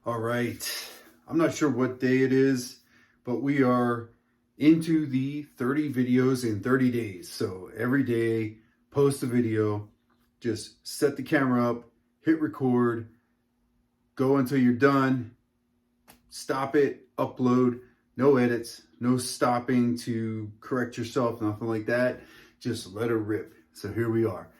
All right. I'm not sure what day it is, but we are into the 30 videos in 30 days. So every day, post a video, just set the camera up, hit record, go until you're done, stop it, upload, no edits, no stopping to correct yourself, nothing like that. Just let it rip. So here we are.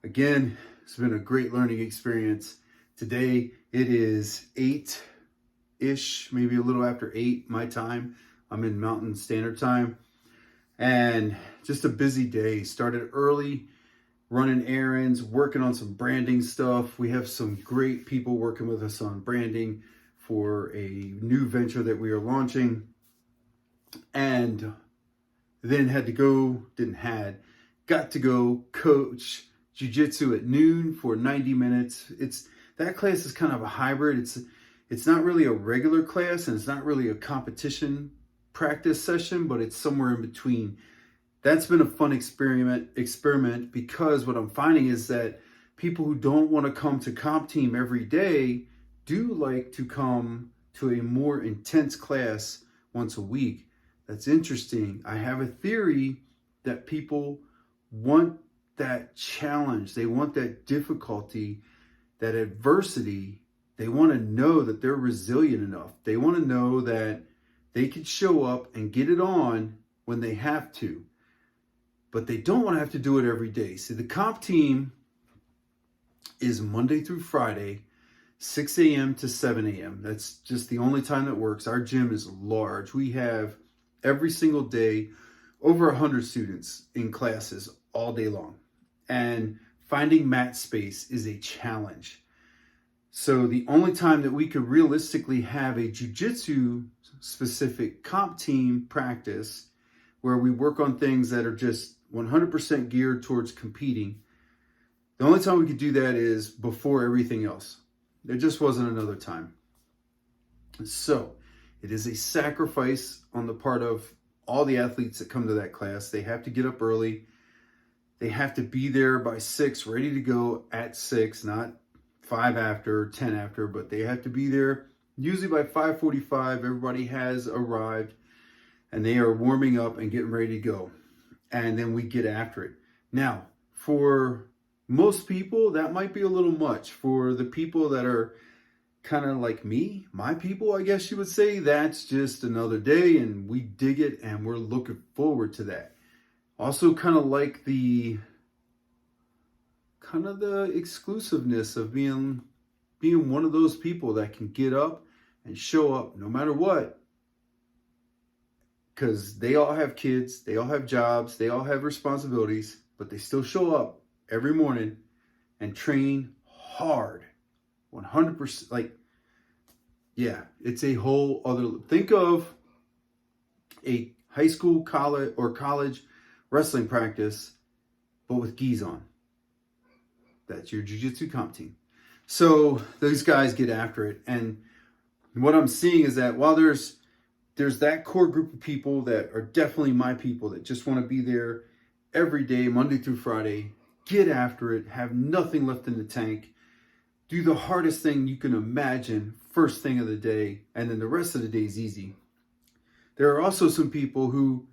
Again, it's been a great learning experience. Today it is 8-ish, maybe a little after 8 my time. I'm in Mountain Standard Time. And just a busy day. Started early, running errands, working on some branding stuff. We have some great people working with us on branding for a new venture that we are launching. And then got to go coach jiu-jitsu at noon for 90 minutes. That class is kind of a hybrid. It's not really a regular class and it's not really a competition practice session, but it's somewhere in between. That's been a fun experiment because what I'm finding is that people who don't want to come to comp team every day do like to come to a more intense class once a week. That's interesting. I have a theory that people want that challenge. They want that difficulty, that adversity. They want to know that they're resilient enough. They want to know that they can show up and get it on when they have to. But they don't want to have to do it every day. See, the comp team is Monday through Friday, 6 a.m. to 7 a.m. That's just the only time that works. Our gym is large. We have every single day over 100 students in classes all day long. And finding mat space is a challenge. So the only time that we could realistically have a jiu-jitsu specific comp team practice where we work on things that are just 100% geared towards competing, the only time we could do that is before everything else. There just wasn't another time. So it is a sacrifice on the part of all the athletes that come to that class. They have to get up early. They have to be there by 6, ready to go at 6, not 5 after, 10 after, but they have to be there usually by 5:45. Everybody has arrived and they are warming up and getting ready to go. And then we get after it. Now, for most people, that might be a little much. For the people that are kind of like me, my people, I guess you would say, that's just another day and we dig it and we're looking forward to that. Also kind of like the exclusiveness of being one of those people that can get up and show up no matter what. Because they all have kids, they all have jobs, they all have responsibilities, but they still show up every morning and train hard. 100%. Like, yeah, it's a whole other. Think of a high school, college wrestling practice, but with gis on. That's your jiu-jitsu comp team. So those guys get after it. And what I'm seeing is that while there's that core group of people that are definitely my people that just want to be there every day, Monday through Friday, get after it, have nothing left in the tank, do the hardest thing you can imagine first thing of the day, and then the rest of the day is easy. There are also some people who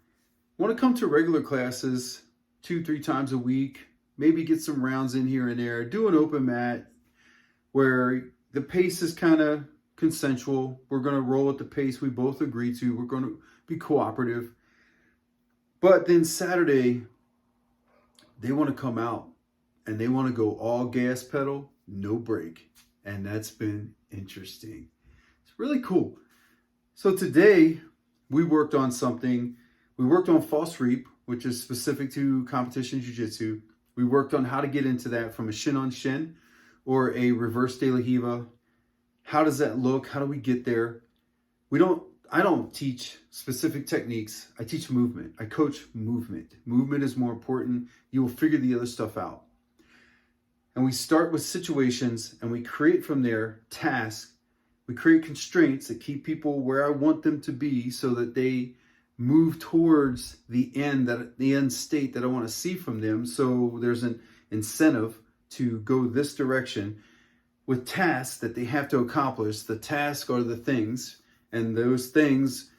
want to come to regular classes 2-3 times a week, maybe get some rounds in here and there, do an open mat where the pace is kind of consensual. We're going to roll at the pace we both agree to. We're going to be cooperative. But then Saturday, they want to come out and they want to go all gas pedal, no brake. And that's been interesting. It's really cool. So today we worked on something. We worked on false reap, which is specific to competition jiu-jitsu. We worked on how to get into that from a shin on shin or a reverse de la Hiva. How does that look? How do we get there? I don't teach specific techniques. I teach movement. I coach movement. Movement is more important. You will figure the other stuff out. And we start with situations and we create from there tasks. We create constraints that keep people where I want them to be so that they move towards the end state that I want to see from them. So there's an incentive to go this direction. with tasks that they have to accomplish. The tasks are the things, and those things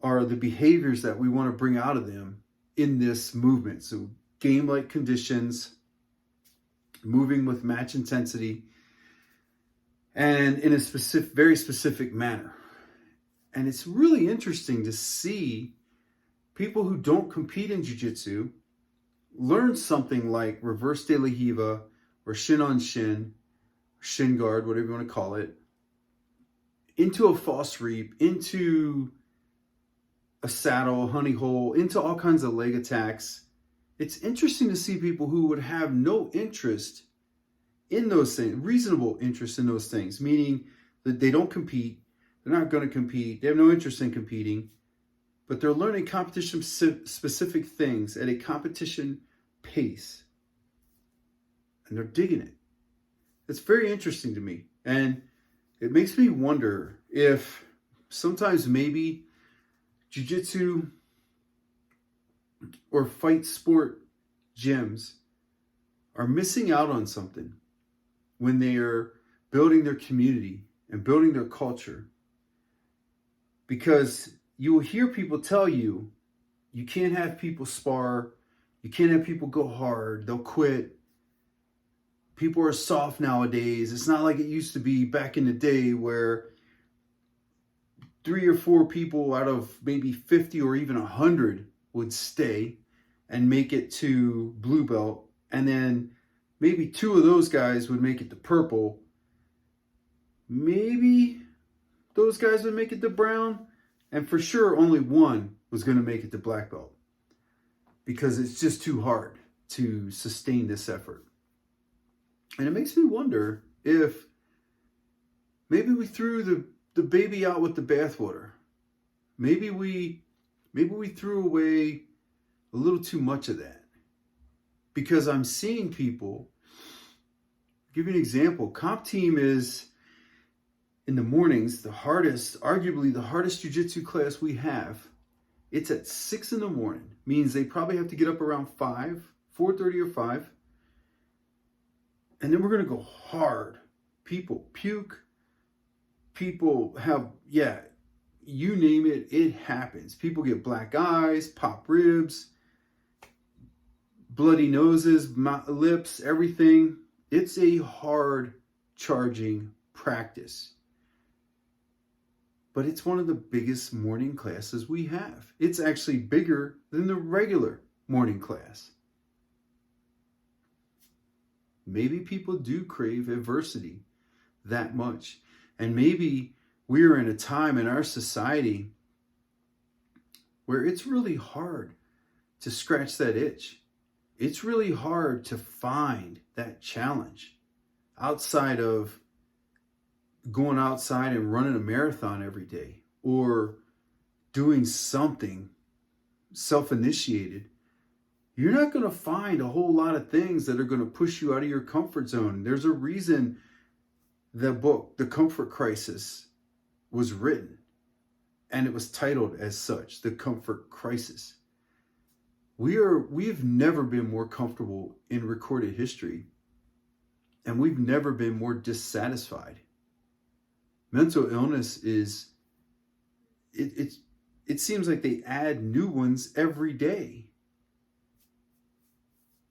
are the behaviors that we want to bring out of them in this movement. So game-like conditions, moving with match intensity, and in a specific, very specific manner. And it's really interesting to see people who don't compete in jiu-jitsu learn something like reverse de la Hiva or shin on shin, shin guard, whatever you want to call it, into a false reap, into a saddle, honey hole, into all kinds of leg attacks. It's interesting to see people who would have no interest in those things, reasonable interest in those things, meaning that they don't compete, they're not going to compete, they have no interest in competing, but they're learning competition specific things at a competition pace. And they're digging it. It's very interesting to me. And it makes me wonder if sometimes maybe jiu-jitsu or fight sport gyms are missing out on something when they are building their community and building their culture. Because you will hear people tell you, you can't have people spar, you can't have people go hard, they'll quit. People are soft nowadays. It's not like it used to be back in the day where 3 or 4 people out of maybe 50 or even 100 would stay and make it to blue belt. And then maybe 2 of those guys would make it to purple. Maybe those guys would make it to brown. And for sure, only 1 was going to make it to black belt. Because it's just too hard to sustain this effort. And it makes me wonder if maybe we threw the baby out with the bathwater. Maybe we threw away a little too much of that. Because I'm seeing people, I'll give you an example. Comp team is in the mornings, arguably the hardest jiu-jitsu class we have. It's at 6 in the morning. Means they probably have to get up around 5, 4:30 or 5. And then we're going to go hard. People puke. People have, you name it, it happens. People get black eyes, pop ribs, bloody noses, lips, everything. It's a hard charging practice. But it's one of the biggest morning classes we have. It's actually bigger than the regular morning class. Maybe people do crave adversity that much. And maybe we're in a time in our society where it's really hard to scratch that itch. It's really hard to find that challenge outside of going outside and running a marathon every day or doing something self-initiated. You're not going to find a whole lot of things that are going to push you out of your comfort zone. There's a reason the book, The Comfort Crisis, was written. And it was titled as such, The Comfort Crisis. We've never been more comfortable in recorded history. And we've never been more dissatisfied. Mental illness is, it seems like they add new ones every day.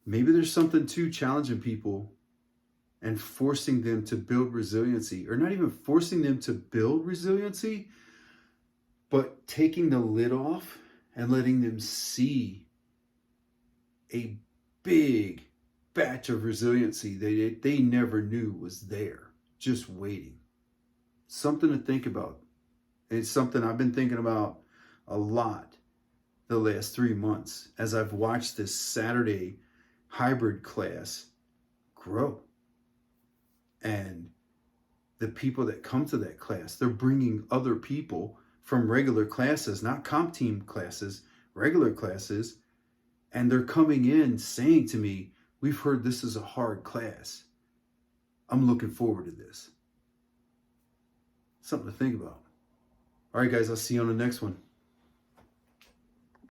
Maybe there's something to challenging people and forcing them to build resiliency, or not even forcing them to build resiliency, but taking the lid off and letting them see a big batch of resiliency they never knew was there, just waiting. Something to think about. It's something I've been thinking about a lot the last 3 months as I've watched this Saturday hybrid class grow. And the people that come to that class, they're bringing other people from regular classes, not comp team classes, regular classes, and they're coming in saying to me, we've heard this is a hard class. I'm looking forward to this. Something to think about. All right, guys, I'll see you on the next one.